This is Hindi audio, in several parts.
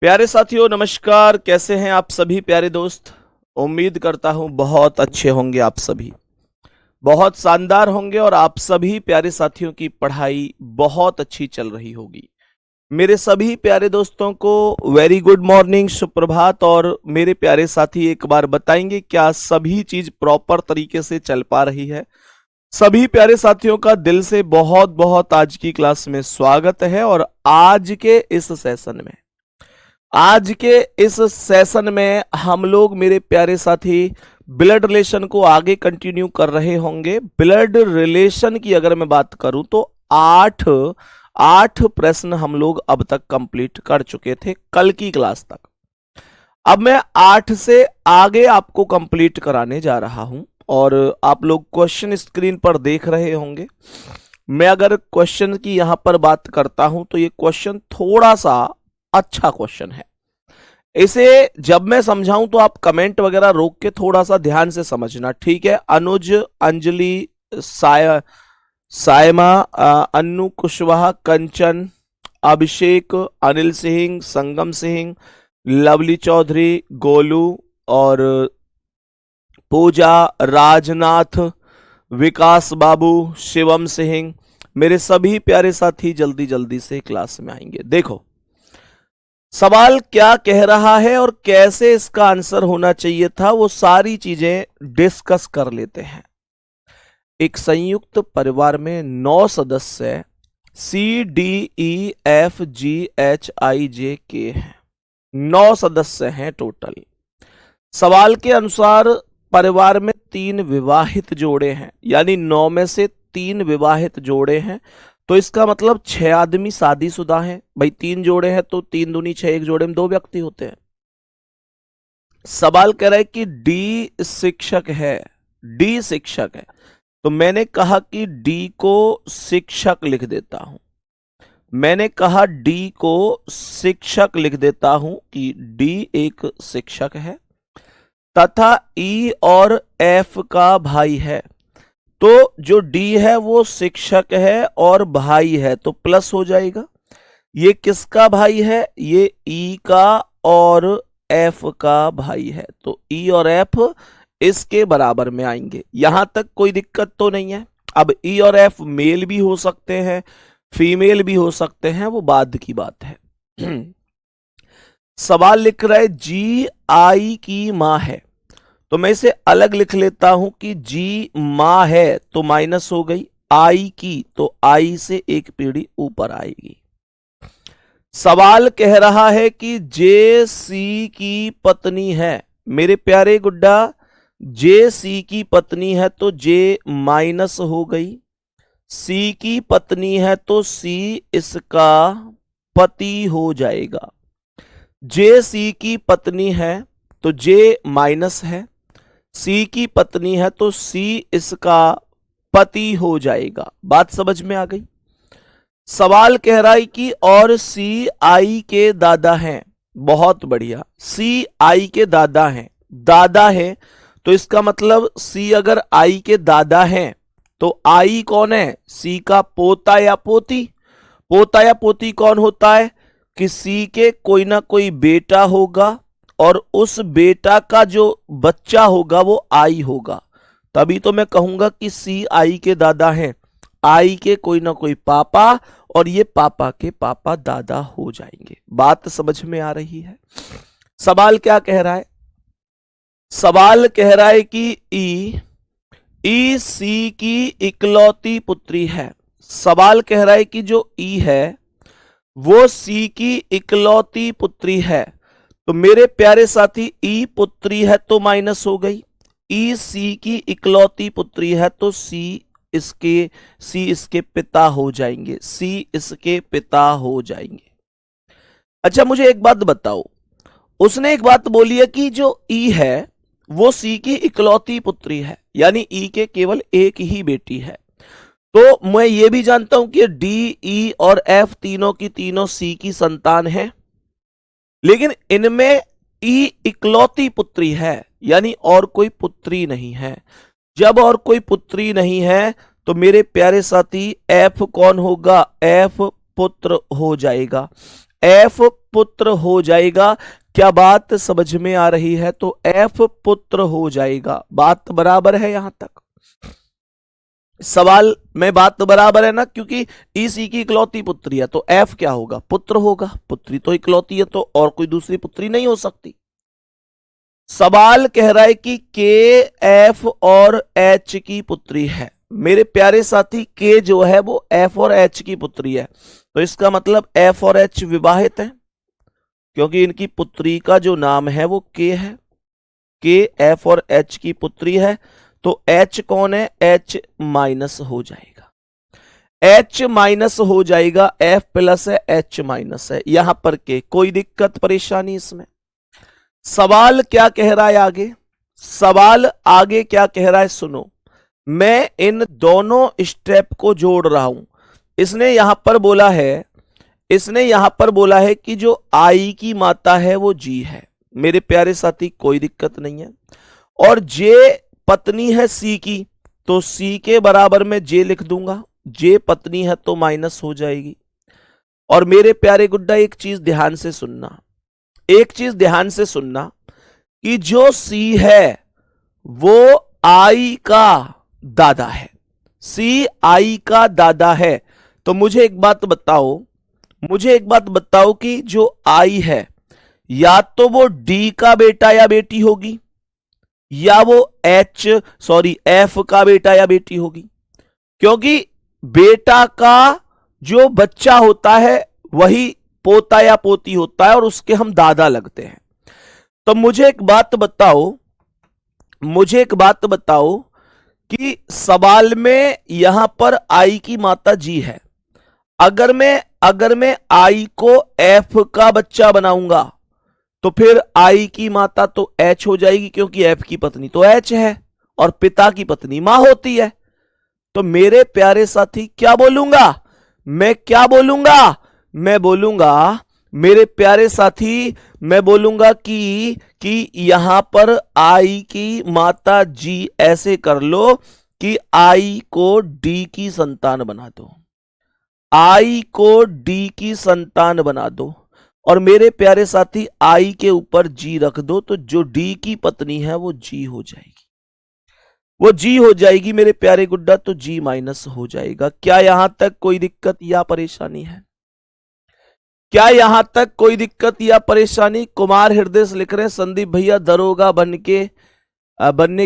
प्यारे साथियों नमस्कार। कैसे हैं आप सभी प्यारे दोस्त। उम्मीद करता हूं बहुत अच्छे होंगे, आप सभी बहुत शानदार होंगे और आप सभी प्यारे साथियों की पढ़ाई बहुत अच्छी चल रही होगी। मेरे सभी प्यारे दोस्तों को वेरी गुड मॉर्निंग, सुप्रभात। और मेरे प्यारे साथी एक बार बताएंगे क्या सभी चीज प्रॉपर तरीके से चल पा रही है। सभी प्यारे साथियों का दिल से बहुत बहुत आज की क्लास में स्वागत है। और आज के इस सेशन में हम लोग मेरे प्यारे साथी ब्लड रिलेशन को आगे कंटिन्यू कर रहे होंगे। ब्लड रिलेशन की अगर मैं बात करूं तो आठ प्रश्न हम लोग अब तक कंप्लीट कर चुके थे कल की क्लास तक। अब मैं 8 से आगे आपको कंप्लीट कराने जा रहा हूं और आप लोग क्वेश्चन स्क्रीन पर देख रहे होंगे। मैं अगर क्वेश्चन की यहां पर बात करता हूं तो ये क्वेश्चन थोड़ा सा अच्छा क्वेश्चन है। इसे जब मैं समझाऊं तो आप कमेंट वगैरह रोक के थोड़ा सा ध्यान से समझना, ठीक है। अनुज, अंजलि, सायमा, अन्नू कुशवाहा, कंचन, अभिषेक, अनिल सिंह, संगम सिंह, लवली चौधरी, गोलू और पूजा, राजनाथ, विकास बाबू, शिवम सिंह, मेरे सभी प्यारे साथी जल्दी जल्दी से क्लास में आएंगे। देखो सवाल क्या कह रहा है और कैसे इसका आंसर होना चाहिए था, वो सारी चीजें डिस्कस कर लेते हैं। एक संयुक्त परिवार में 9 सदस्य CDEFGHIJK हैं। 9 सदस्य हैं टोटल। सवाल के अनुसार परिवार में 3 विवाहित जोड़े हैं, यानी 9 में से 3 विवाहित जोड़े हैं। तो इसका मतलब 6 आदमी शादीशुदा हैं। भाई 3 जोड़े हैं तो 3 दूनी 6, एक जोड़े में 2 व्यक्ति होते हैं। सवाल कह रहा है कि डी शिक्षक है। डी शिक्षक है तो मैंने कहा कि डी को शिक्षक लिख देता हूं। मैंने कहा डी को शिक्षक लिख देता हूं कि डी एक शिक्षक है तथा ई और एफ का भाई है। तो जो डी है वो शिक्षक है और भाई है तो प्लस हो जाएगा। ये किसका भाई है? ये ई का और एफ का भाई है। तो ई और एफ इसके बराबर में आएंगे। यहां तक कोई दिक्कत तो नहीं है। अब ई और एफ मेल भी हो सकते हैं, फीमेल भी हो सकते हैं, वो बाद की बात है। सवाल लिख रहा है जी आई की मां है। तो मैं इसे अलग लिख लेता हूं कि जी मां है तो माइनस हो गई, आई की तो आई से एक पीढ़ी ऊपर आएगी। सवाल कह रहा है कि जे सी की पत्नी है। मेरे प्यारे गुड्डा, जे सी की पत्नी है तो जे माइनस हो गई, सी की पत्नी है तो सी इसका पति हो जाएगा। जे सी की पत्नी है तो जे माइनस है, सी की पत्नी है तो सी इसका पति हो जाएगा। बात समझ में आ गई। सवाल कह रहा है कि और सी आई के दादा हैं। बहुत बढ़िया, सी आई के दादा हैं। दादा है तो इसका मतलब सी अगर आई के दादा हैं तो आई कौन है? सी का पोता या पोती। पोता या पोती कौन होता है? कि सी के कोई ना कोई बेटा होगा और उस बेटा का जो बच्चा होगा वो आई होगा। तभी तो मैं कहूंगा कि सी आई के दादा हैं। आई के कोई ना कोई पापा और ये पापा के पापा दादा हो जाएंगे। बात समझ में आ रही है। सवाल क्या कह रहा है? सवाल कह रहा है कि ई सी की इकलौती पुत्री है। सवाल कह रहा है कि जो ई है वो सी की इकलौती पुत्री है। तो मेरे प्यारे साथी ई पुत्री है तो माइनस हो गई, ई सी की इकलौती पुत्री है तो सी इसके पिता हो जाएंगे। सी इसके पिता हो जाएंगे। अच्छा मुझे एक बात बताओ, उसने एक बात बोली है कि जो ई है वो सी की इकलौती पुत्री है, यानी ई के केवल एक ही बेटी है। तो मैं ये भी जानता हूं कि डी, ई और एफ तीनों की तीनों सी की संतान है, लेकिन इनमें ई इकलौती पुत्री है, यानी और कोई पुत्री नहीं है। जब और कोई पुत्री नहीं है तो मेरे प्यारे साथी एफ कौन होगा? एफ पुत्र हो जाएगा। एफ पुत्र हो जाएगा। क्या बात समझ में आ रही है? तो एफ पुत्र हो जाएगा। बात बराबर है यहां तक? सवाल में बात बराबर है ना, क्योंकि ई सी की इकलौती पुत्री है तो एफ क्या होगा? पुत्र होगा। पुत्री तो इकलौती है तो और कोई दूसरी पुत्री नहीं हो सकती। सवाल कह रहा है कि के, एफ और एच की पुत्री है। मेरे प्यारे साथी, के जो है वो एफ और एच की पुत्री है, तो इसका मतलब एफ और एच विवाहित है, क्योंकि इनकी पुत्री का जो नाम है वो के है। के एफ और एच की पुत्री है, तो एच कौन है? एच माइनस हो जाएगा। एच माइनस हो जाएगा, एफ प्लस है, एच माइनस है। यहां पर के, कोई दिक्कत परेशानी इसमें? सवाल क्या कह रहा है आगे? सवाल आगे क्या कह रहा है सुनो। मैं इन दोनों स्टेप को जोड़ रहा हूं। इसने यहां पर बोला है कि जो आई की माता है वो जी है। मेरे प्यारे साथी, कोई दिक्कत नहीं है। और जे पत्नी है सी की, तो सी के बराबर में जे लिख दूंगा। जे पत्नी है तो माइनस हो जाएगी। और मेरे प्यारे गुड्डा, एक चीज ध्यान से सुनना कि जो सी है वो आई का दादा है। सी आई का दादा है। तो मुझे एक बात बताओ कि जो आई है, या तो वो डी का बेटा या बेटी होगी, या वो एफ का बेटा या बेटी होगी। क्योंकि बेटा का जो बच्चा होता है वही पोता या पोती होता है और उसके हम दादा लगते हैं। तो मुझे एक बात बताओ कि सवाल में यहां पर आई की माता जी है। अगर मैं आई को एफ का बच्चा बनाऊंगा तो फिर आई की माता तो एच हो जाएगी, क्योंकि एफ की पत्नी तो एच है और पिता की पत्नी मां होती है। तो मेरे प्यारे साथी, क्या बोलूंगा मेरे प्यारे साथी, मैं बोलूंगा कि यहां पर आई की माता जी ऐसे कर लो कि आई को डी की संतान बना दो। आई को डी की संतान बना दो। और मेरे प्यारे साथी, आई के ऊपर जी रख दो, तो जो डी की पत्नी है वो जी हो जाएगी। मेरे प्यारे गुड्डा, तो जी माइनस हो जाएगा। क्या यहां तक कोई दिक्कत या परेशानी है? कुमार हृदय से लिख रहे हैं, संदीप भैया दरोगा बनने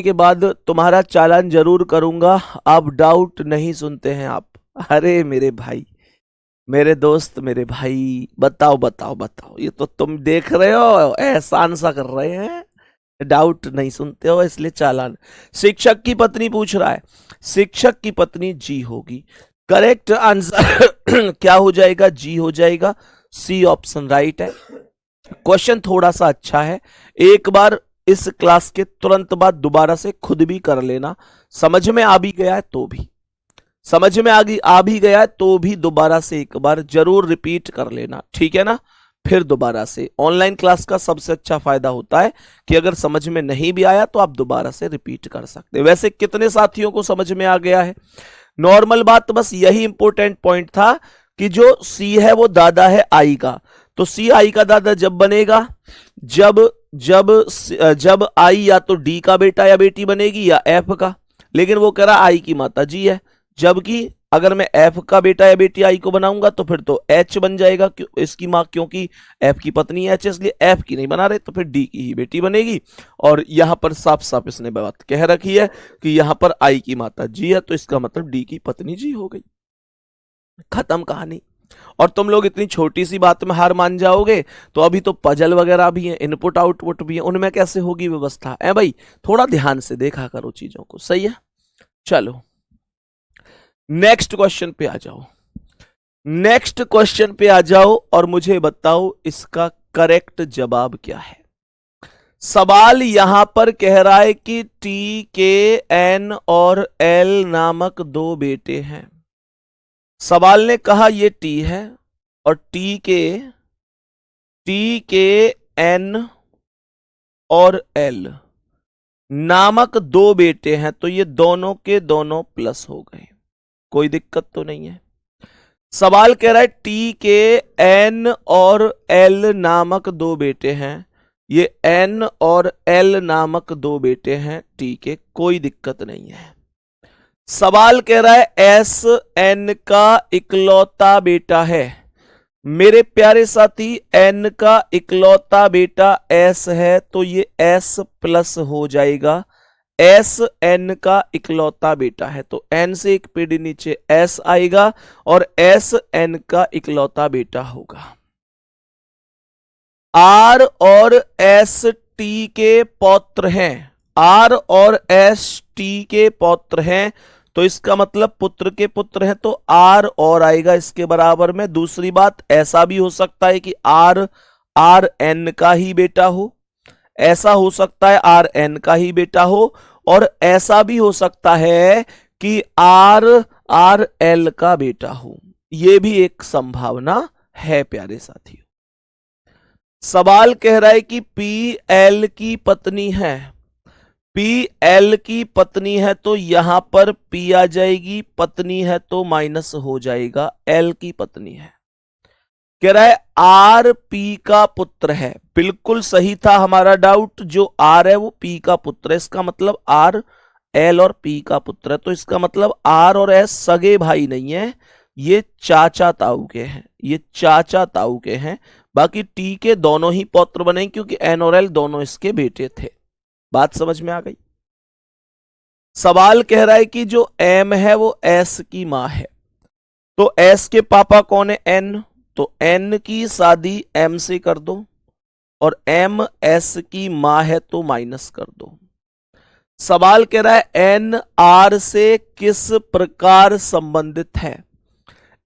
के बाद तुम्हारा चालान जरूर करूंगा, आप डाउट नहीं सुनते हैं आप। अरे मेरे भाई, मेरे दोस्त, मेरे भाई, बताओ। ये तो तुम देख रहे हो, एहसान सा कर रहे हैं, डाउट नहीं सुनते हो इसलिए चालान। शिक्षक की पत्नी पूछ रहा है, शिक्षक की पत्नी जी होगी। करेक्ट आंसर क्या हो जाएगा? जी हो जाएगा। सी ऑप्शन राइट है। क्वेश्चन थोड़ा सा अच्छा है, एक बार इस क्लास के तुरंत बाद दोबारा से खुद भी कर लेना। समझ में आ भी गया है तो भी दोबारा से एक बार जरूर रिपीट कर लेना, ठीक है ना? फिर दोबारा से। ऑनलाइन क्लास का सबसे अच्छा फायदा होता है कि अगर समझ में नहीं भी आया तो आप दोबारा से रिपीट कर सकते हैं। वैसे कितने साथियों को समझ में आ गया है? नॉर्मल बात, बस यही इंपॉर्टेंट पॉइंट था कि जो सी है वो दादा है आई का। तो सी आई का दादा जब बनेगा जब आई या तो डी का बेटा या बेटी बनेगी या एफ का। लेकिन वो कह रहा आई की माता जी है, जबकि अगर मैं एफ का बेटा या बेटी आई को बनाऊंगा तो फिर तो एच बन जाएगा, इसकी मां, क्योंकि एफ की पत्नी एच है, इसलिए एफ की नहीं बना रहे, तो फिर डी की ही बेटी बनेगी। और यहां पर साफ साफ इसने बात कह रखी है कि यहां पर आई की माता जी है, तो इसका मतलब डी की पत्नी जी हो गई। खत्म कहानी। और तुम लोग इतनी छोटी सी बात में हार मान जाओगे, तो अभी तो पजल वगैरह भी है, इनपुट आउटपुट भी है, उनमें कैसे होगी व्यवस्था? है भाई, थोड़ा ध्यान से देखा करो चीजों को, सही है? चलो नेक्स्ट क्वेश्चन पे आ जाओ और मुझे बताओ इसका करेक्ट जवाब क्या है। सवाल यहां पर कह रहा है कि टी के एन और एल नामक दो बेटे हैं। सवाल ने कहा ये टी है और टी के एन और एल नामक दो बेटे हैं, तो ये दोनों के दोनों प्लस हो गए। कोई दिक्कत तो नहीं है? सवाल कह रहा है टी के एन और एल नामक दो बेटे हैं। ये एन और एल नामक दो बेटे हैं टी के, कोई दिक्कत नहीं है। सवाल कह रहा है एस एन का इकलौता बेटा है। मेरे प्यारे साथी, एन का इकलौता बेटा एस है तो ये एस प्लस हो जाएगा। एस एन का इकलौता बेटा है तो एन से एक पीढ़ी नीचे एस आएगा और एस एन का इकलौता बेटा होगा। आर और एस टी के पौत्र हैं। आर और एस टी के पौत्र हैं तो इसका मतलब पुत्र के पुत्र हैं तो आर और आएगा इसके बराबर में। दूसरी बात, ऐसा भी हो सकता है कि आर आर एन का ही बेटा हो, ऐसा हो सकता है आर एन का ही बेटा हो, और ऐसा भी हो सकता है कि आर आर एल का बेटा हो। यह भी एक संभावना है प्यारे साथियों। सवाल कह रहा है कि पी एल की पत्नी है। पी एल की पत्नी है तो यहां पर पी आ जाएगी, पत्नी है तो माइनस हो जाएगा, एल की पत्नी है। कह रहा है आर पी का पुत्र है। बिल्कुल सही था हमारा डाउट, जो आर है वो पी का पुत्र है। इसका मतलब आर एल और पी का पुत्र है तो इसका मतलब आर और एस सगे भाई नहीं है, ये चाचा ताऊ के हैं, ये चाचा ताऊ के हैं। बाकी टी के दोनों ही पौत्र बने क्योंकि एन और एल दोनों इसके बेटे थे। बात समझ में आ गई। सवाल कह रहा है कि जो एम है वो एस की मां है तो एस के पापा कौन है, एन, तो एन की शादी एम से कर दो और एम एस की मां है तो माइनस कर दो। सवाल कह रहा है एन आर से किस प्रकार संबंधित है।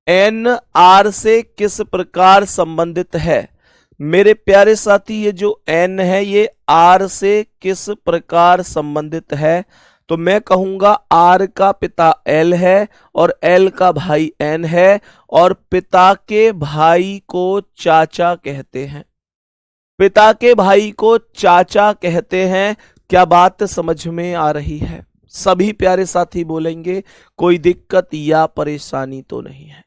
एन आर से किस प्रकार संबंधित है। मेरे प्यारे साथी, ये जो एन है ये आर से किस प्रकार संबंधित है, तो मैं कहूंगा आर का पिता एल है और एल का भाई एन है और पिता के भाई को चाचा कहते हैं। पिता के भाई को चाचा कहते हैं। क्या बात समझ में आ रही है? सभी प्यारे साथी बोलेंगे कोई दिक्कत या परेशानी तो नहीं है,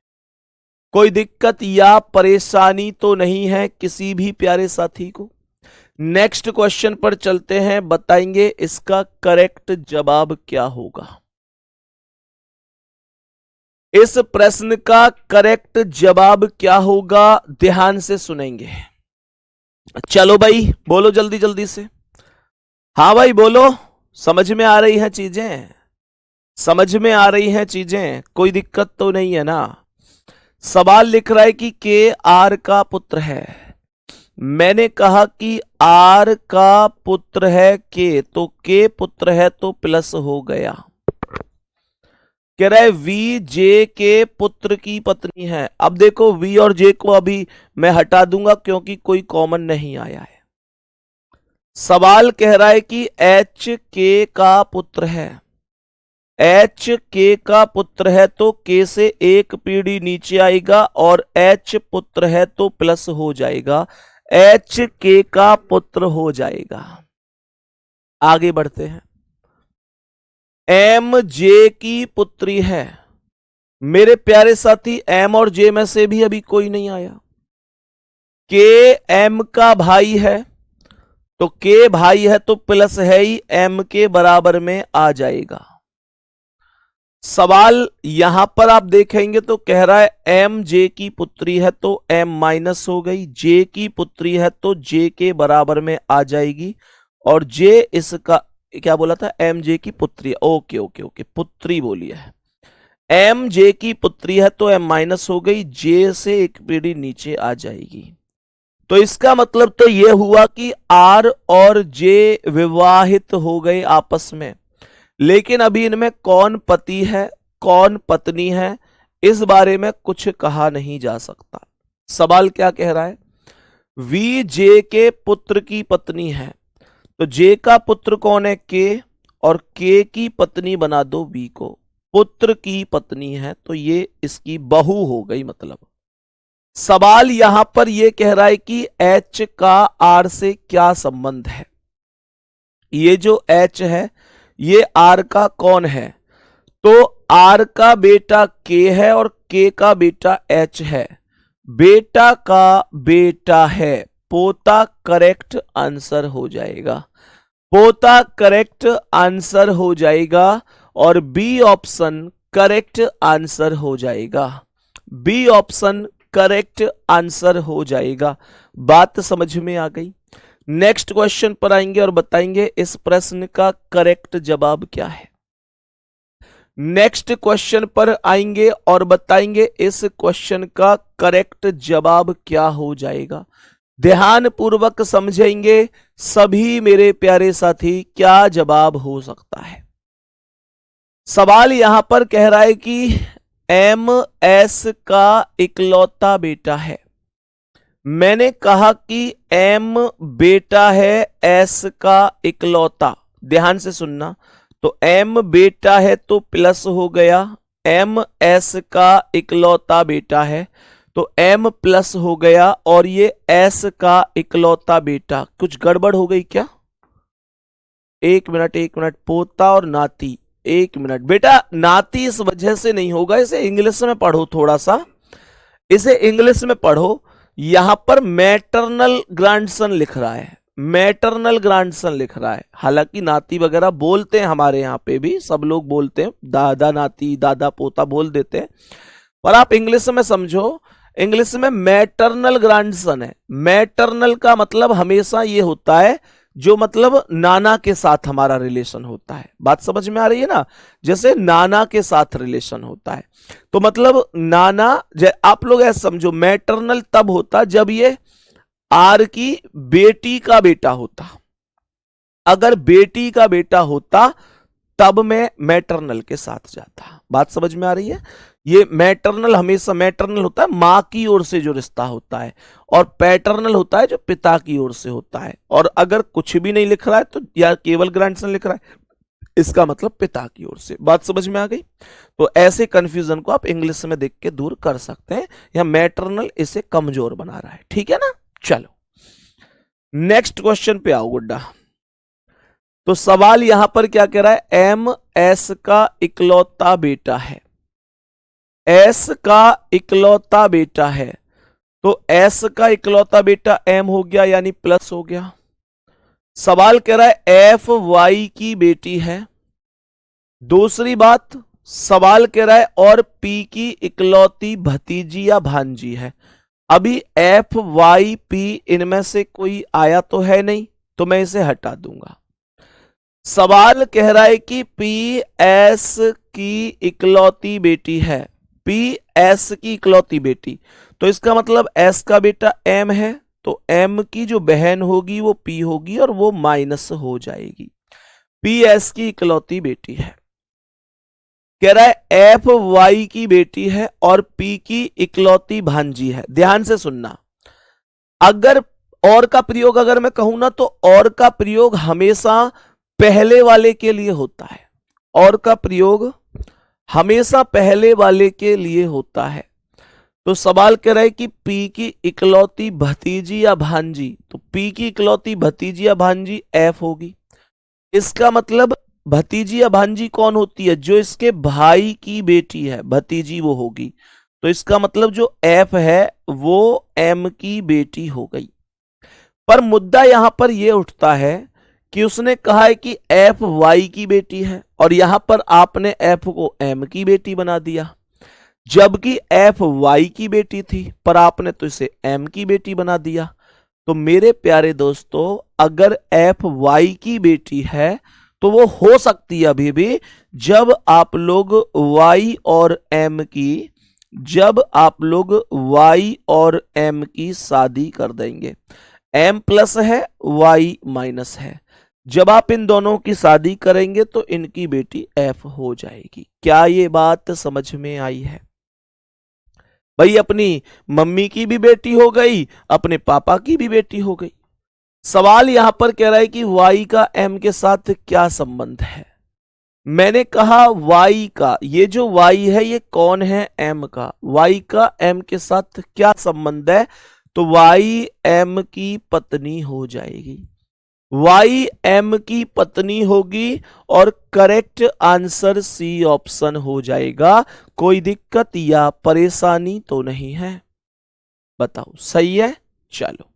कोई दिक्कत या परेशानी तो नहीं है किसी भी प्यारे साथी को। नेक्स्ट क्वेश्चन पर चलते हैं, बताएंगे इसका करेक्ट जवाब क्या होगा। इस प्रश्न का करेक्ट जवाब क्या होगा, ध्यान से सुनेंगे। चलो भाई बोलो जल्दी जल्दी से। हाँ भाई बोलो, समझ में आ रही हैं चीजें, समझ में आ रही हैं चीजें, कोई दिक्कत तो नहीं है ना। सवाल लिख रहा है कि के आर का पुत्र है। मैंने कहा कि आर का पुत्र है के, तो के पुत्र है तो प्लस हो गया। कह रहा है वी जे के पुत्र की पत्नी है। अब देखो वी और जे को अभी मैं हटा दूंगा क्योंकि कोई कॉमन नहीं आया है। सवाल कह रहा है कि एच के का पुत्र है। एच के का पुत्र है तो के से एक पीढ़ी नीचे आएगा और एच पुत्र है तो प्लस हो जाएगा, एच के का पुत्र हो जाएगा। आगे बढ़ते हैं। एम जे की पुत्री है। मेरे प्यारे साथी, एम और जे में से भी अभी कोई नहीं आया। के एम का भाई है तो के भाई है तो प्लस है ही, एम के बराबर में आ जाएगा। सवाल यहां पर आप देखेंगे तो कह रहा है एम जे की पुत्री है तो एम माइनस हो गई, जे की पुत्री है तो जे के बराबर में आ जाएगी और जे इसका क्या बोला था, एम जे की पुत्री। ओके ओके ओके, पुत्री बोली है। एम जे की पुत्री है तो एम माइनस हो गई, जे से एक पीढ़ी नीचे आ जाएगी। तो इसका मतलब तो यह हुआ कि आर और जे विवाहित हो गए आपस में, लेकिन अभी इनमें कौन पति है कौन पत्नी है इस बारे में कुछ कहा नहीं जा सकता। सवाल क्या कह रहा है, वी जे के पुत्र की पत्नी है तो जे का पुत्र कौन है, के, और के की पत्नी बना दो वी को, पुत्र की पत्नी है तो ये इसकी बहू हो गई। मतलब सवाल यहां पर यह कह रहा है कि एच का आर से क्या संबंध है। ये जो एच है ये आर का कौन है, तो आर का बेटा के है और के का बेटा एच है। बेटा का बेटा है, पोता करेक्ट आंसर हो जाएगा, पोता करेक्ट आंसर हो जाएगा और बी ऑप्शन करेक्ट आंसर हो जाएगा, बी ऑप्शन करेक्ट आंसर हो जाएगा। बात समझ में आ गई। नेक्स्ट क्वेश्चन पर आएंगे और बताएंगे इस प्रश्न का करेक्ट जवाब क्या है। नेक्स्ट क्वेश्चन पर आएंगे और बताएंगे इस क्वेश्चन का करेक्ट जवाब क्या हो जाएगा। ध्यान पूर्वक समझेंगे सभी मेरे प्यारे साथी, क्या जवाब हो सकता है। सवाल यहां पर कह रहा है कि एम एस का इकलौता बेटा है। मैंने कहा कि एम बेटा है एस का इकलौता, ध्यान से सुनना। तो एम बेटा है तो प्लस हो गया, एम एस का इकलौता बेटा है तो एम प्लस हो गया, और ये एस का इकलौता बेटा। कुछ गड़बड़ हो गई क्या? एक मिनट, पोता और नाती, एक मिनट बेटा, नाती इस वजह से नहीं होगा, इसे इंग्लिश में पढ़ो, थोड़ा सा इसे इंग्लिश में पढ़ो। यहां पर मैटरनल ग्रैंडसन लिख रहा है, मैटरनल ग्रैंडसन लिख रहा है। हालांकि नाती वगैरह बोलते हैं, हमारे यहां पे भी सब लोग बोलते हैं, दादा नाती दादा पोता बोल देते हैं, पर आप इंग्लिश में समझो, इंग्लिश में मैटरनल ग्रैंडसन है। मैटरनल का मतलब हमेशा ये होता है जो मतलब नाना के साथ हमारा रिलेशन होता है। बात समझ में आ रही है ना? जैसे नाना के साथ रिलेशन होता है, तो मतलब नाना, आप लोग ऐसा समझो, मैटरनल तब होता जब ये आर की बेटी का बेटा होता। अगर बेटी का बेटा होता तब मैं मैटरनल के साथ जाता। बात समझ में आ रही है? ये मैटरनल हमेशा मैटरनल होता है मां की ओर से जो रिश्ता होता है, और पैटर्नल होता है जो पिता की ओर से होता है। और अगर कुछ भी नहीं लिख रहा है तो, या केवल ग्रैंडसन लिख रहा है, इसका मतलब पिता की ओर से। बात समझ में आ गई? तो ऐसे कंफ्यूजन को आप इंग्लिश में देख के दूर कर सकते हैं। या मैटरनल इसे कमजोर बना रहा है, ठीक है ना? चलो नेक्स्ट क्वेश्चन पे आओ गुड्डा। तो सवाल यहां पर क्या कह रहा है, एम एस का इकलौता बेटा है, एस का इकलौता बेटा है, तो एस का इकलौता बेटा एम हो गया, यानी प्लस हो गया। सवाल कह रहा है एफ वाई की बेटी है। दूसरी बात, सवाल कह रहा है और पी की इकलौती भतीजी या भांजी है। अभी एफ वाई पी इनमें से कोई आया तो है नहीं, तो मैं इसे हटा दूंगा। सवाल कह रहा है कि पी एस की इकलौती बेटी है, पी एस की इकलौती बेटी, तो इसका मतलब एस का बेटा एम है, तो एम की जो बहन होगी वो पी होगी और वो माइनस हो जाएगी। पी एस की इकलौती बेटी है। कह रहा है एफ वाई की बेटी है और पी की इकलौती भांजी है। ध्यान से सुनना, अगर और का प्रयोग अगर मैं कहूं ना, तो और का प्रयोग हमेशा पहले वाले के लिए होता है, और का प्रयोग हमेशा पहले वाले के लिए होता है। तो सवाल कह रहा है कि पी की इकलौती भतीजी या भांजी, तो पी की इकलौती भतीजी या भांजी एफ होगी। इसका मतलब भतीजी या भांजी कौन होती है? जो इसके भाई की बेटी है, भतीजी वो होगी। तो इसका मतलब जो एफ है वो एम की बेटी हो गई। पर मुद्दा यहां पर यह उठता है कि उसने कहा है कि एफ वाई की बेटी है, और यहां पर आपने एफ को एम की बेटी बना दिया, जबकि एफ वाई की बेटी थी, पर आपने तो इसे एम की बेटी बना दिया। तो मेरे प्यारे दोस्तों, अगर एफ वाई की बेटी है तो वो हो सकती है अभी भी, जब आप लोग वाई और एम की, जब आप लोग वाई और एम की शादी कर देंगे। एम प्लस है, वाई माइनस है, जब आप इन दोनों की शादी करेंगे तो इनकी बेटी एफ हो जाएगी। क्या ये बात समझ में आई है? भाई अपनी मम्मी की भी बेटी हो गई, अपने पापा की भी बेटी हो गई। सवाल यहां पर कह रहा है कि y का m के साथ क्या संबंध है। मैंने कहा y का, ये जो y है ये कौन है? m का। y का m के साथ क्या संबंध है? तो y m की पत्नी हो जाएगी। वाई एम की पत्नी होगी और करेक्ट आंसर सी ऑप्शन हो जाएगा। कोई दिक्कत या परेशानी तो नहीं है? बताओ सही है। चलो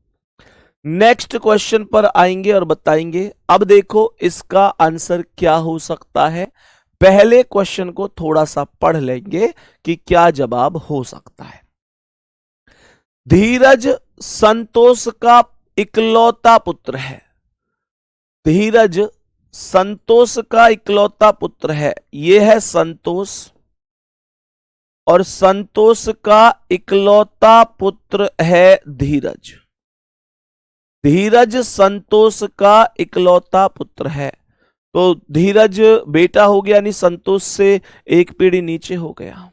नेक्स्ट क्वेश्चन पर आएंगे और बताएंगे। अब देखो इसका आंसर क्या हो सकता है। पहले क्वेश्चन को थोड़ा सा पढ़ लेंगे कि क्या जवाब हो सकता है। धीरज संतोष का इकलौता पुत्र है। धीरज संतोष का इकलौता पुत्र है। यह है संतोष, और संतोष का इकलौता पुत्र है धीरज। धीरज संतोष का इकलौता पुत्र है। तो धीरज बेटा हो गया, यानी संतोष से एक पीढ़ी नीचे हो गया।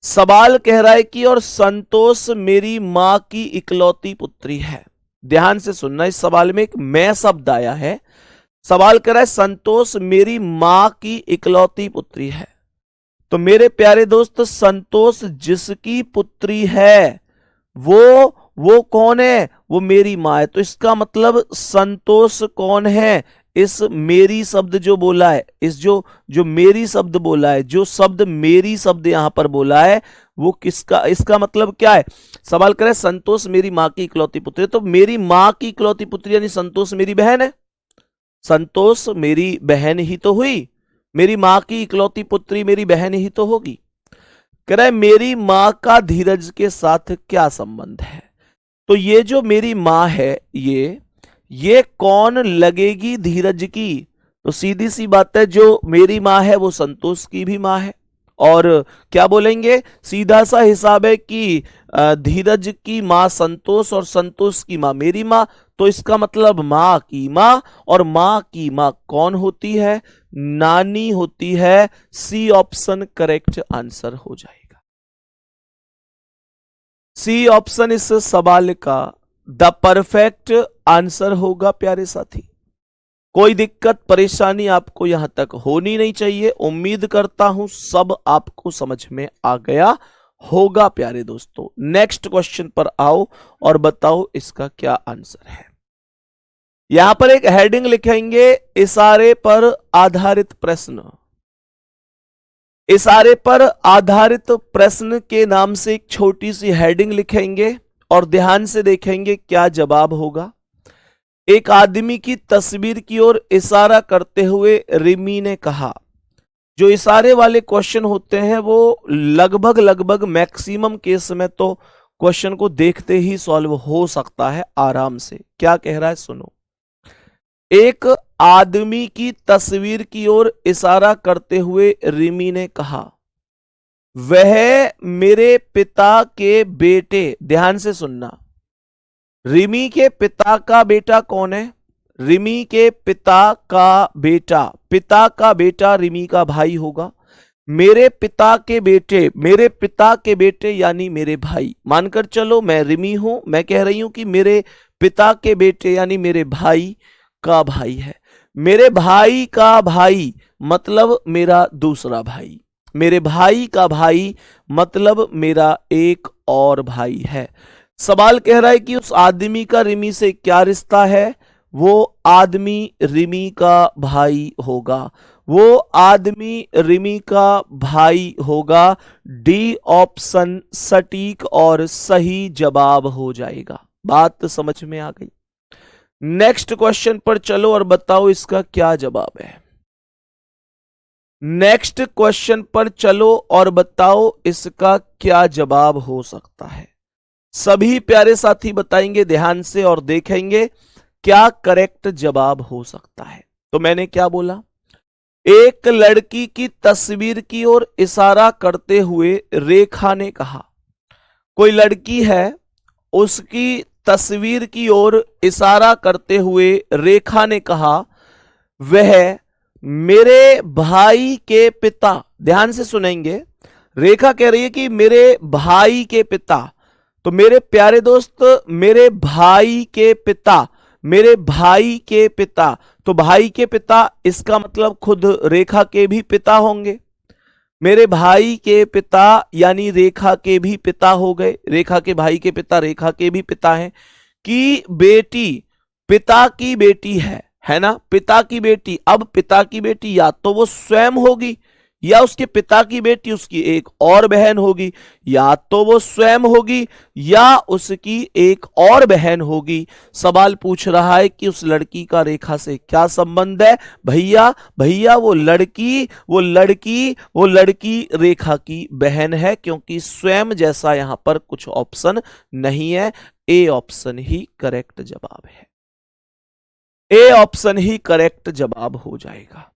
सवाल कह रहा है कि और संतोष मेरी मां की इकलौती पुत्री है। ध्यान से सुनना, इस सवाल में एक मैं शब्द आया है। सवाल कर रहा है संतोष मेरी मां की इकलौती पुत्री है। तो मेरे प्यारे दोस्त, संतोष जिसकी पुत्री है वो कौन है? वो मेरी मां है। तो इसका मतलब संतोष कौन है? इस मेरी शब्द जो बोला है, इस जो मेरी शब्द बोला है, जो शब्द मेरी शब्द यहां पर बोला है, वो किसका? इसका मतलब क्या है? सवाल करे संतोष मेरी मां की इकलौती पुत्री। तो मेरी मां की इकलौती पुत्री यानी संतोष मेरी बहन है। संतोष मेरी बहन ही तो हुई। मेरी मां की इकलौती पुत्री मेरी बहन ही तो होगी। कह रहा है मेरी मां का धीरज के साथ क्या संबंध है? तो ये जो मेरी मां है, ये कौन लगेगी धीरज की? तो सीधी सी बात है, जो मेरी मां है वो संतोष की भी मां है। और क्या बोलेंगे? सीधा सा हिसाब है कि धीरज की मां संतोष और संतोष की मां मेरी मां। तो इसका मतलब मां की मां, और मां की मां कौन होती है? नानी होती है। सी ऑप्शन करेक्ट आंसर हो जाएगा। सी ऑप्शन इस सवाल का द परफेक्ट आंसर होगा प्यारे साथी। कोई दिक्कत परेशानी आपको यहां तक होनी नहीं चाहिए। उम्मीद करता हूं सब आपको समझ में आ गया होगा प्यारे दोस्तों। नेक्स्ट क्वेश्चन पर आओ और बताओ इसका क्या आंसर है। यहां पर एक हेडिंग लिखेंगे, इशारे पर आधारित प्रश्न। इशारे पर आधारित प्रश्न के नाम से एक छोटी सी हेडिंग लिखेंगे और ध्यान से देखेंगे क्या जवाब होगा। एक आदमी की तस्वीर की ओर इशारा करते हुए रिमी ने कहा। जो इशारे वाले क्वेश्चन होते हैं वो लगभग मैक्सिमम केस में तो क्वेश्चन को देखते ही सॉल्व हो सकता है आराम से। क्या कह रहा है सुनो। एक आदमी की तस्वीर की ओर इशारा करते हुए रिमी ने कहा, वह मेरे पिता के बेटे। ध्यान से सुनना, रिमी के पिता का बेटा कौन है? रिमी के पिता का बेटा, पिता का बेटा रिमी का भाई होगा। मेरे पिता के बेटे, मेरे पिता के बेटे यानी मेरे भाई। मानकर चलो मैं रिमी हूं, मैं कह रही हूं कि मेरे पिता के बेटे यानी मेरे भाई का भाई है। मेरे भाई का भाई मतलब मेरा दूसरा भाई। मेरे भाई का भाई मतलब मेरा एक और भाई है। सवाल कह रहा है कि उस आदमी का रिमी से क्या रिश्ता है? वो आदमी रिमी का भाई होगा। वो आदमी रिमी का भाई होगा। डी ऑप्शन सटीक और सही जवाब हो जाएगा। बात समझ में आ गई। नेक्स्ट क्वेश्चन पर चलो और बताओ इसका क्या जवाब है। नेक्स्ट क्वेश्चन पर चलो और बताओ इसका क्या जवाब हो सकता है। सभी प्यारे साथी बताएंगे ध्यान से और देखेंगे क्या करेक्ट जवाब हो सकता है। तो मैंने क्या बोला? एक लड़की की तस्वीर की ओर इशारा करते हुए रेखा ने कहा। कोई लड़की है, उसकी तस्वीर की ओर इशारा करते हुए रेखा ने कहा, वह मेरे भाई के पिता। ध्यान से सुनेंगे, रेखा कह रही है कि मेरे भाई के पिता। तो मेरे प्यारे दोस्त, मेरे भाई के पिता, मेरे भाई के पिता। तो भाई के पिता इसका मतलब खुद रेखा के भी पिता होंगे। मेरे भाई के पिता यानी रेखा के भी पिता हो गए। रेखा के भाई के पिता रेखा के भी पिता हैं। कि बेटी पिता की बेटी है ना, पिता की बेटी। अब पिता की बेटी या तो वो स्वयं होगी, या उसके पिता की बेटी उसकी एक और बहन होगी। या तो वो स्वयं होगी या उसकी एक और बहन होगी। सवाल पूछ रहा है कि उस लड़की का रेखा से क्या संबंध है। भैया भैया वो लड़की रेखा की बहन है, क्योंकि स्वयं जैसा यहां पर कुछ ऑप्शन नहीं है। ए ऑप्शन ही करेक्ट जवाब है। ए ऑप्शन ही करेक्ट जवाब हो जाएगा।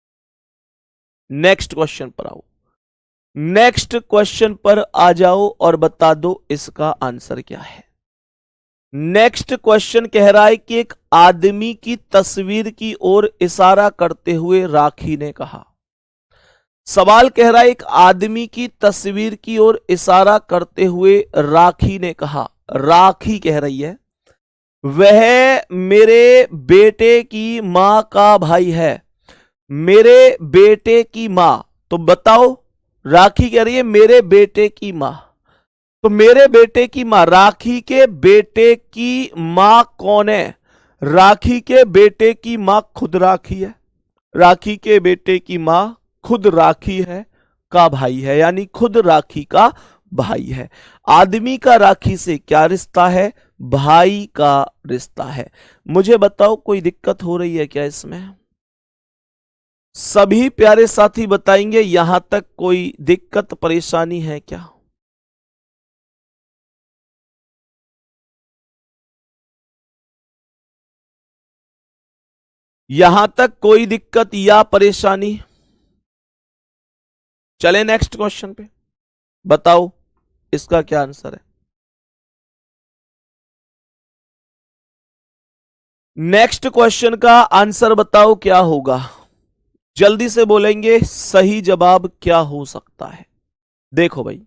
नेक्स्ट क्वेश्चन पर आओ, नेक्स्ट क्वेश्चन पर आ जाओ और बता दो इसका आंसर क्या है। नेक्स्ट क्वेश्चन कह रहा है कि एक आदमी की तस्वीर की ओर इशारा करते हुए राखी ने कहा। सवाल कह रहा है एक आदमी की तस्वीर की ओर इशारा करते हुए राखी ने कहा। राखी कह रही है वह मेरे बेटे की मां का भाई है। मेरे बेटे की मां, तो बताओ, राखी कह रही है मेरे बेटे की मां, तो मेरे बेटे की मां, राखी के बेटे की मां कौन है? राखी के बेटे की मां खुद राखी है। राखी के बेटे की मां खुद राखी है का भाई है, यानी खुद राखी का भाई है। आदमी का राखी से क्या रिश्ता है? भाई का रिश्ता है। मुझे बताओ कोई दिक्कत हो रही है क्या इसमें? सभी प्यारे साथी बताएंगे यहां तक कोई दिक्कत परेशानी है क्या? यहां तक कोई दिक्कत या परेशानी? चले नेक्स्ट क्वेश्चन पे, बताओ इसका क्या आंसर है। नेक्स्ट क्वेश्चन का आंसर बताओ क्या होगा, जल्दी से बोलेंगे सही जवाब क्या हो सकता है। देखो भाई,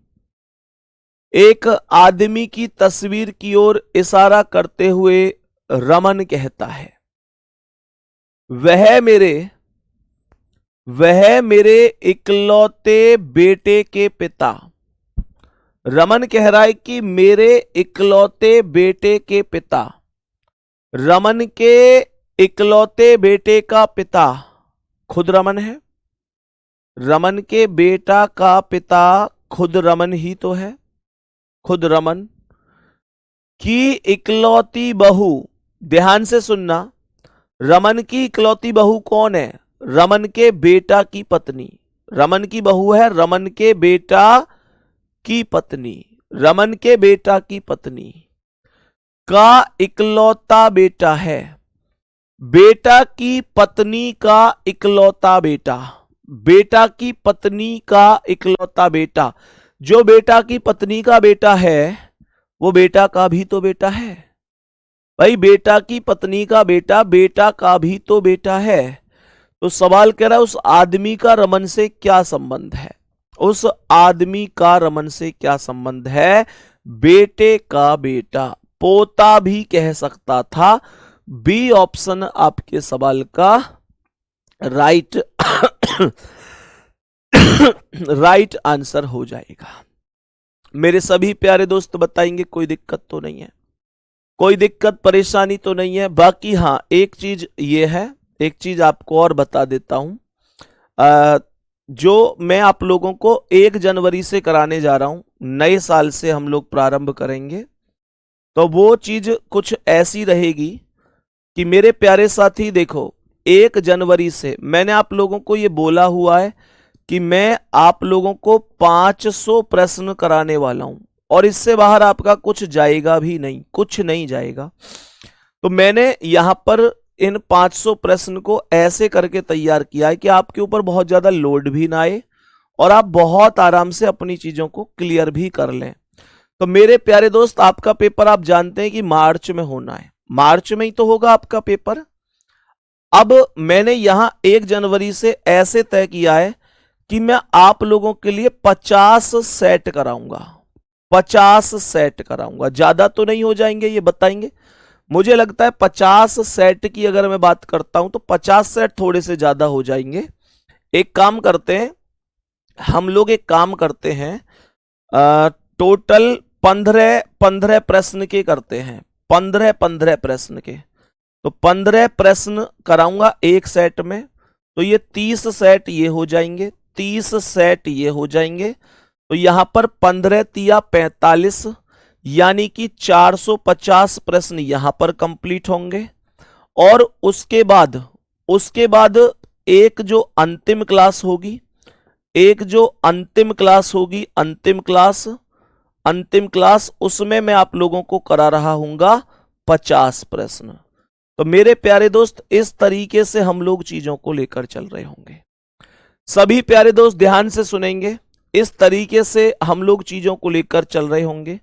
एक आदमी की तस्वीर की ओर इशारा करते हुए रमन कहता है वह मेरे इकलौते बेटे के पिता। रमन कह रहा है कि मेरे इकलौते बेटे के पिता। रमन के इकलौते बेटे का पिता खुद रमन है। रमन के बेटा का पिता खुद रमन ही तो है, खुद रमन की इकलौती बहू। ध्यान से सुनना, रमन की इकलौती बहू कौन है? रमन के बेटा की पत्नी। रमन की बहू है रमन के बेटा की पत्नी। रमन के बेटा की पत्नी का इकलौता बेटा है। बेटा की पत्नी का इकलौता बेटा। बेटा की पत्नी का इकलौता बेटा। जो बेटा की पत्नी का बेटा है वो बेटा का भी तो बेटा है। भाई बेटा की पत्नी का बेटा बेटा का भी तो बेटा है। तो सवाल कह रहा है उस आदमी का रमन से क्या संबंध है? उस आदमी का रमन से क्या संबंध है? बेटे का बेटा, पोता भी कह सकता था। बी ऑप्शन आपके सवाल का राइट राइट आंसर हो जाएगा। मेरे सभी प्यारे दोस्त बताएंगे कोई दिक्कत तो नहीं है, कोई दिक्कत परेशानी तो नहीं है। बाकी हाँ एक चीज ये है, एक चीज आपको और बता देता हूं, जो मैं आप लोगों को 1 जनवरी से कराने जा रहा हूं, नए साल से हम लोग प्रारंभ करेंगे। तो वो चीज कुछ ऐसी रहेगी कि मेरे प्यारे साथी देखो, 1 जनवरी से मैंने आप लोगों को ये बोला हुआ है कि मैं आप लोगों को 500 प्रश्न कराने वाला हूं, और इससे बाहर आपका कुछ जाएगा भी नहीं, कुछ नहीं जाएगा। तो मैंने यहां पर इन 500 प्रश्न को ऐसे करके तैयार किया है कि आपके ऊपर बहुत ज्यादा लोड भी ना आए और आप बहुत आराम से अपनी चीजों को क्लियर भी कर लें। तो मेरे प्यारे दोस्त, आपका पेपर आप जानते हैं कि मार्च में होना है, मार्च में ही तो होगा आपका पेपर। अब मैंने यहां 1 जनवरी से ऐसे तय किया है कि मैं आप लोगों के लिए 50 सेट कराऊंगा, 50 सेट कराऊंगा। ज्यादा तो नहीं हो जाएंगे ये बताएंगे? मुझे लगता है 50 सेट की अगर मैं बात करता हूं तो 50 सेट थोड़े से ज्यादा हो जाएंगे। एक काम करते हैं हम लोग, एक काम करते हैं, टोटल 15 प्रश्न के करते हैं, 15 प्रश्न के। तो 15 प्रश्न कराऊंगा एक सेट में, तो ये 30 सेट ये हो जाएंगे, 30 सेट ये हो जाएंगे। तो यहां पर 15 तिया 45, यानी कि 450 प्रश्न यहां पर कंप्लीट होंगे। और उसके बाद एक जो अंतिम क्लास होगी, अंतिम क्लास उसमें मैं आप लोगों को करा रहा हूंगा 50 प्रश्न। तो मेरे प्यारे दोस्त, इस तरीके से हम लोग चीजों को लेकर चल रहे होंगे। सभी प्यारे दोस्त ध्यान से सुनेंगे, इस तरीके से हम लोग चीजों को लेकर चल रहे होंगे।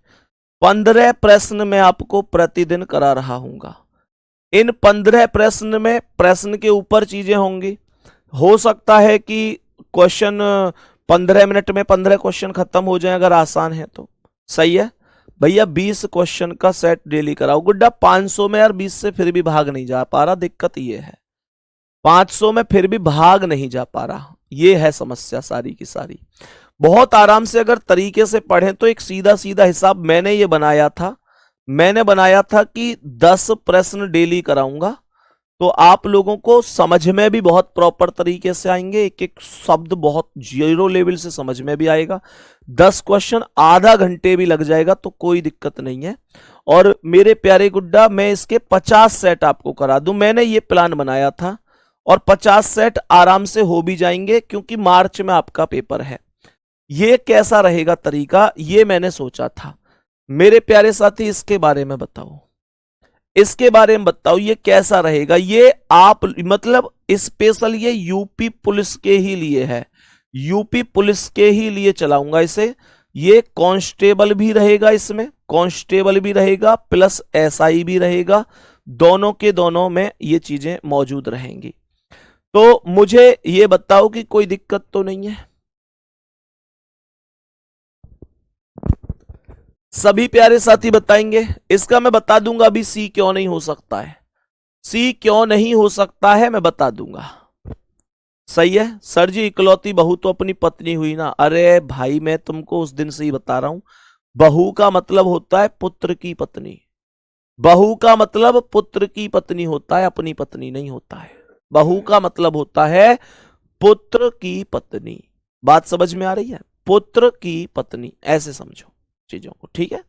15 प्रश्न मैं आपको प्रतिदिन करा रहा हूंगा। इन 15 प्रश्न में प्रश्न के ऊपर चीजें होंगी। हो सकता है कि क्वेश्चन 15 मिनट में 15 क्वेश्चन खत्म हो जाए, अगर आसान है तो। सही है भैया, 20 क्वेश्चन का सेट डेली कराओ। गुड्डा 500 में यार 20 से फिर भी भाग नहीं जा पा रहा, दिक्कत ये है 500 में फिर भी भाग नहीं जा पा रहा, ये है समस्या सारी की सारी। बहुत आराम से अगर तरीके से पढ़ें तो एक सीधा सीधा हिसाब मैंने ये बनाया था कि 10 प्रश्न डेली कराऊंगा, तो आप लोगों को समझ में भी बहुत प्रॉपर तरीके से आएंगे, एक एक शब्द बहुत जीरो लेवल से समझ में भी आएगा। 10 क्वेश्चन आधा घंटे भी लग जाएगा तो कोई दिक्कत नहीं है। और मेरे प्यारे गुड्डा, मैं इसके 50 सेट आपको करा दूं, मैंने ये प्लान बनाया था, और 50 सेट आराम से हो भी जाएंगे क्योंकि मार्च में आपका पेपर है। ये कैसा रहेगा तरीका, ये मैंने सोचा था। मेरे प्यारे साथी, इसके बारे में बताओ, ये कैसा रहेगा। ये आप मतलब स्पेशल ये यूपी पुलिस के ही लिए है, यूपी पुलिस के ही लिए चलाऊंगा इसे। ये कांस्टेबल भी रहेगा, इसमें कांस्टेबल भी रहेगा प्लस एसआई भी रहेगा, दोनों के दोनों में ये चीजें मौजूद रहेंगी। तो मुझे ये बताओ कि कोई दिक्कत तो नहीं है। सभी प्यारे साथी बताएंगे। इसका मैं बता दूंगा अभी सी क्यों नहीं हो सकता है, सी क्यों नहीं हो सकता है मैं बता दूंगा। सही है सर जी, इकलौती बहू तो अपनी पत्नी हुई ना। अरे भाई, मैं तुमको उस दिन से ही बता रहा हूं, बहू का मतलब होता है पुत्र की पत्नी, बहू का मतलब पुत्र की पत्नी होता है, अपनी पत्नी नहीं होता है। बहू का मतलब होता है पुत्र की पत्नी। बात समझ में आ रही है, पुत्र की पत्नी, ऐसे समझो चीजों को, ठीक है।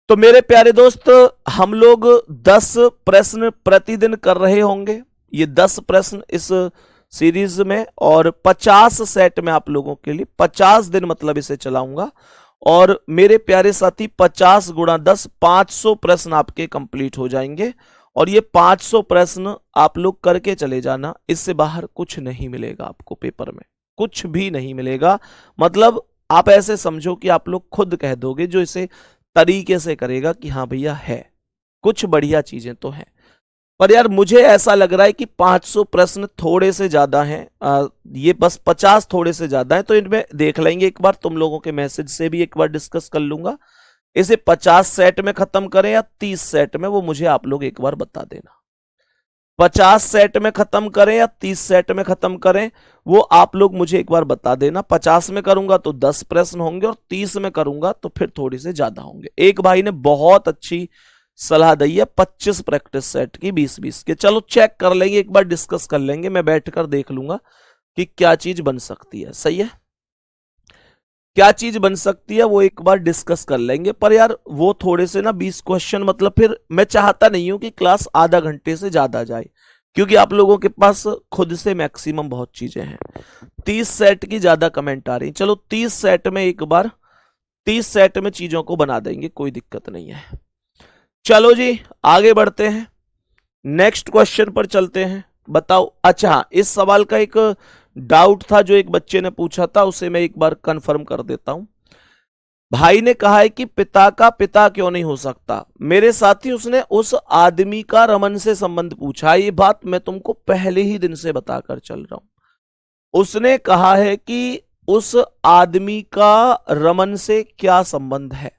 तो मेरे प्यारे दोस्त, हम लोग 10 प्रश्न प्रतिदिन कर रहे होंगे, ये 10 प्रश्न इस सीरीज में, और 50 सेट में आप लोगों के लिए 50 दिन मतलब इसे चलाऊंगा। और मेरे प्यारे साथी, 50 गुणा 10 500 प्रश्न आपके कंप्लीट हो जाएंगे। और ये 500 प्रश्न आप लोग करके चले जाना, इससे बाहर कुछ नहीं मिलेगा आपको पेपर में, कुछ भी नहीं मिलेगा। मतलब आप ऐसे समझो कि आप लोग खुद कह दोगे जो इसे तरीके से करेगा कि हाँ भैया है, कुछ बढ़िया चीजें तो हैं। पर यार मुझे ऐसा लग रहा है कि 500 प्रश्न थोड़े से ज्यादा हैं, ये बस 50 थोड़े से ज्यादा हैं। तो इनमें देख लेंगे एक बार, तुम लोगों के मैसेज से भी एक बार डिस्कस कर लूंगा। इसे 50 सेट में खत्म करें या 30 सेट में, वो मुझे आप लोग एक बार बता देना। 50 सेट में खत्म करें या 30 सेट में खत्म करें, वो आप लोग मुझे एक बार बता देना। 50 में करूंगा तो 10 प्रश्न होंगे, और 30 में करूंगा तो फिर थोड़ी से ज्यादा होंगे। एक भाई ने बहुत अच्छी सलाह दी है 25 प्रैक्टिस सेट की, 20-20 के। चलो चेक कर लेंगे, एक बार डिस्कस कर लेंगे, मैं बैठकर देख लूंगा कि क्या चीज बन सकती है। सही है, क्या चीज बन सकती है वो एक बार डिस्कस कर लेंगे। पर यार वो थोड़े से ना 20 क्वेश्चन, मतलब फिर मैं चाहता नहीं हूं कि क्लास आधा घंटे से ज्यादा जाए, क्योंकि आप लोगों के पास खुद से मैक्सिमम बहुत चीजें हैं। 30 सेट की ज्यादा कमेंट आ रही, चलो 30 सेट में एक बार 30 सेट में चीजों को बना देंगे, कोई दिक्कत नहीं है। चलो जी आगे बढ़ते हैं, नेक्स्ट क्वेश्चन पर चलते हैं। बताओ, अच्छा इस सवाल का एक डाउट था जो एक बच्चे ने पूछा था, उसे मैं एक बार कंफर्म कर देता हूं। भाई ने कहा है कि पिता का पिता क्यों नहीं हो सकता। मेरे साथी, उसने उस आदमी का रमन से संबंध पूछा। ये बात मैं तुमको पहले ही दिन से बताकर चल रहा हूं। उसने कहा है कि उस आदमी का रमन से क्या संबंध है।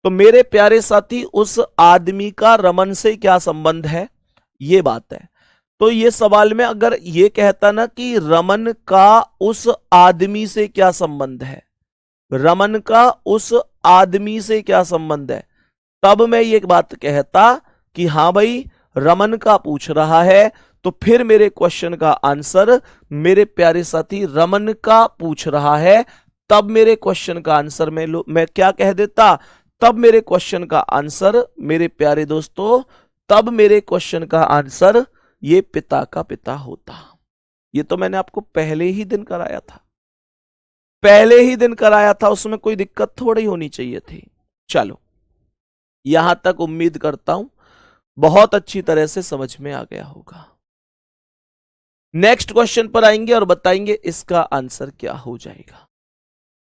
तो मेरे प्यारे साथी, उस आदमी का रमन से क्या संबंध है, ये बात है। तो ये सवाल में अगर ये कहता ना कि रमन का उस आदमी से क्या संबंध है, रमन का उस आदमी से क्या संबंध है, तब मैं ये बात कहता कि हाँ भाई रमन का पूछ रहा है, तो फिर मेरे क्वेश्चन का आंसर मेरे प्यारे साथी रमन का पूछ रहा है, तब मेरे क्वेश्चन का आंसर मैं क्या कह देता, तब मेरे क्वेश्चन का आंसर मेरे प्यारे दोस्तों, तब मेरे क्वेश्चन का आंसर ये पिता का पिता होता। ये तो मैंने आपको पहले ही दिन कराया था, पहले ही दिन कराया था, उसमें कोई दिक्कत थोड़ी होनी चाहिए थी। चलो, यहां तक उम्मीद करता हूं बहुत अच्छी तरह से समझ में आ गया होगा। नेक्स्ट क्वेश्चन पर आएंगे और बताएंगे इसका आंसर क्या हो जाएगा।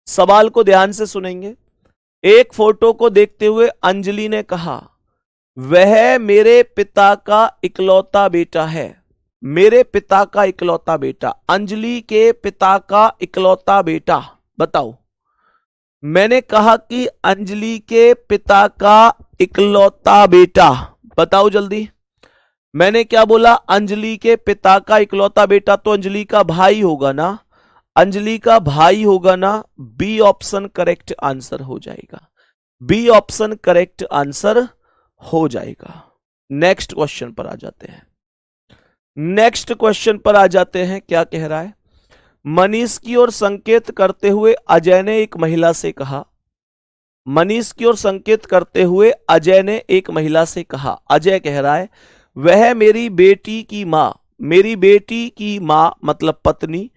सवाल को ध्यान से सुनेंगे। एक फोटो को देखते हुए अंजलि ने कहा, वह मेरे पिता का इकलौता बेटा है। मेरे पिता का इकलौता बेटा, अंजलि के पिता का इकलौता बेटा, बताओ। मैंने कहा कि अंजलि के पिता का इकलौता बेटा, बताओ जल्दी। मैंने क्या बोला? अंजलि के पिता का इकलौता बेटा, तो अंजलि का भाई होगा ना, अंजलि का भाई होगा ना। बी ऑप्शन करेक्ट आंसर हो जाएगा, बी ऑप्शन करेक्ट आंसर हो जाएगा। नेक्स्ट क्वेश्चन पर आ जाते हैं, नेक्स्ट क्वेश्चन पर आ जाते हैं। क्या कह रहा है? मनीष की ओर संकेत करते हुए अजय ने एक महिला से कहा, मनीष की ओर संकेत करते हुए अजय ने एक महिला से कहा, अजय कह रहा है वह मेरी बेटी की मां, मेरी बेटी की मां मतलब पत्नी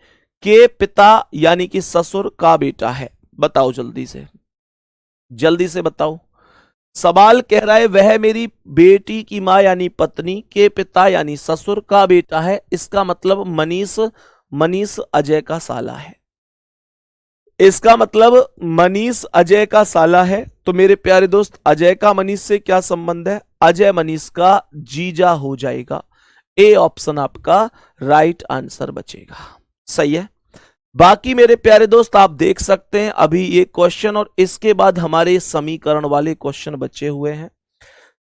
के पिता यानी कि ससुर का बेटा है। बताओ जल्दी से, जल्दी से बताओ। सवाल कह रहा है वह मेरी बेटी की मां यानी पत्नी के पिता यानी ससुर का बेटा है, इसका मतलब मनीष अजय का साला है, इसका मतलब मनीष अजय का साला है। तो मेरे प्यारे दोस्त, अजय का मनीष से क्या संबंध है? अजय मनीष का जीजा हो जाएगा। ए ऑप्शन आपका राइट आंसर बचेगा। सही है। बाकी मेरे प्यारे दोस्त आप देख सकते हैं अभी ये क्वेश्चन और इसके बाद हमारे समीकरण वाले क्वेश्चन बचे हुए हैं।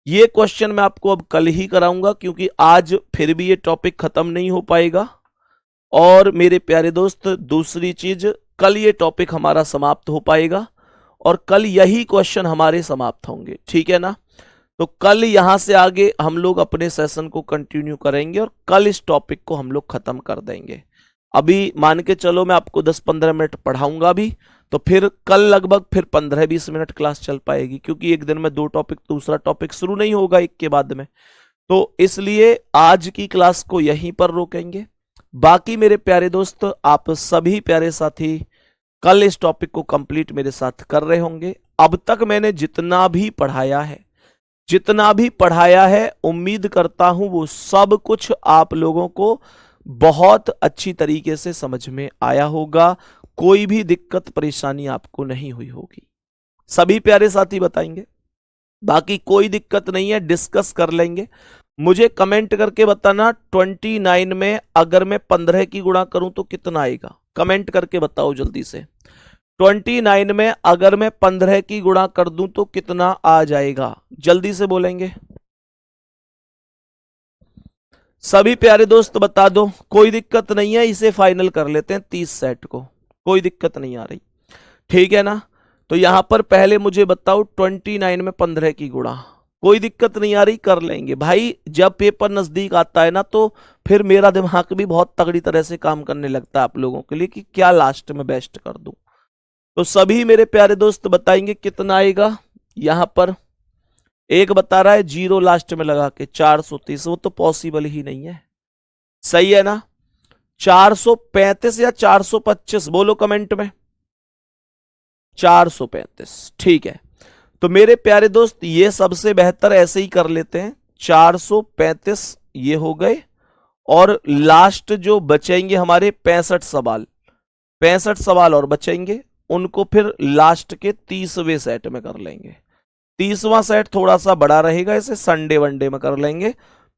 ये क्वेश्चन मैं आपको अब कल ही कराऊंगा क्योंकि आज फिर भी ये टॉपिक खत्म नहीं हो पाएगा। और मेरे प्यारे दोस्त दूसरी चीज, कल ये टॉपिक हमारा समाप्त हो पाएगा और कल यही क्वेश्चन हमारे समाप्त होंगे, ठीक है ना। तो कल यहां से आगे हम लोग अपने सेशन को कंटिन्यू करेंगे और कल इस टॉपिक को हम लोग खत्म कर देंगे। अभी मान के चलो मैं आपको 10-15 मिनट पढ़ाऊंगा भी, तो फिर कल लगभग फिर 15-20 मिनट क्लास चल पाएगी क्योंकि एक दिन में 2 टॉपिक, दूसरा टॉपिक शुरू नहीं होगा एक के बाद में। तो इसलिए आज की क्लास को यहीं पर रोकेंगे। बाकी मेरे प्यारे दोस्त आप सभी प्यारे साथी कल इस टॉपिक को कंप्लीट मेरे साथ कर रहे होंगे। अब तक मैंने जितना भी पढ़ाया है उम्मीद करता हूं वो सब कुछ आप लोगों को बहुत अच्छी तरीके से समझ में आया होगा, कोई भी दिक्कत परेशानी आपको नहीं हुई होगी। सभी प्यारे साथी बताएंगे, बाकी कोई दिक्कत नहीं है, डिस्कस कर लेंगे। मुझे कमेंट करके बताना 29 में अगर मैं 15 की गुणा करूं तो कितना आएगा, कमेंट करके बताओ जल्दी से। 29 में अगर मैं 15 की गुणा कर दूं तो कितना आ जाएगा, जल्दी से बोलेंगे। सभी प्यारे दोस्त बता दो, कोई दिक्कत नहीं है, इसे फाइनल कर लेते हैं 30 सेट को, कोई दिक्कत नहीं आ रही, ठीक है ना। तो यहां पर पहले मुझे बताओ 29 में 15 की गुणा, कोई दिक्कत नहीं आ रही, कर लेंगे भाई। जब पेपर नजदीक आता है ना तो फिर मेरा दिमाग भी बहुत तगड़ी तरह से काम करने लगता है आप लोगों के लिए कि क्या लास्ट में बेस्ट कर दूं। तो सभी मेरे प्यारे दोस्त बताएंगे कितना आएगा। यहां पर एक बता रहा है 0 लास्ट में लगा के 430, वो तो पॉसिबल ही नहीं है, सही है ना। 435 या 425 बोलो कमेंट में, 435, ठीक है। तो मेरे प्यारे दोस्त ये सबसे बेहतर ऐसे ही कर लेते हैं, 435 ये हो गए और लास्ट जो बचेंगे हमारे 65 सवाल और बचेंगे, उनको फिर लास्ट के 30वें सेट में कर लेंगे। 30वां सेट थोड़ा सा बड़ा रहेगा, इसे संडे वनडे में कर लेंगे।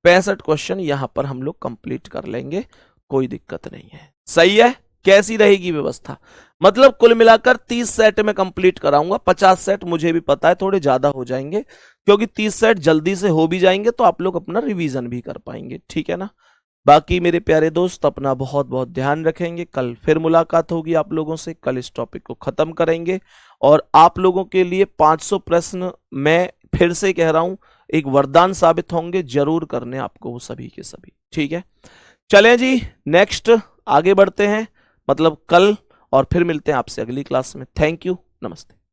65 क्वेश्चन यहां पर हम लोग कंप्लीट कर लेंगे, कोई दिक्कत नहीं है, सही है। कैसी रहेगी व्यवस्था, मतलब कुल मिलाकर 30 सेट में कंप्लीट कराऊंगा। 50 सेट मुझे भी पता है थोड़े ज्यादा हो जाएंगे क्योंकि 30 सेट जल्दी से हो भी जाएंगे तो आप लोग अपना रिवीजन भी कर पाएंगे, ठीक है ना। बाकी मेरे प्यारे दोस्त अपना बहुत बहुत ध्यान रखेंगे, कल फिर मुलाकात होगी आप लोगों से, कल इस टॉपिक को खत्म करेंगे और आप लोगों के लिए 500 प्रश्न मैं फिर से कह रहा हूं एक वरदान साबित होंगे, जरूर करने आपको वो सभी के सभी। ठीक है, चलें जी, नेक्स्ट आगे बढ़ते हैं, मतलब कल, और फिर मिलते हैं आपसे अगली क्लास में। थैंक यू, नमस्ते।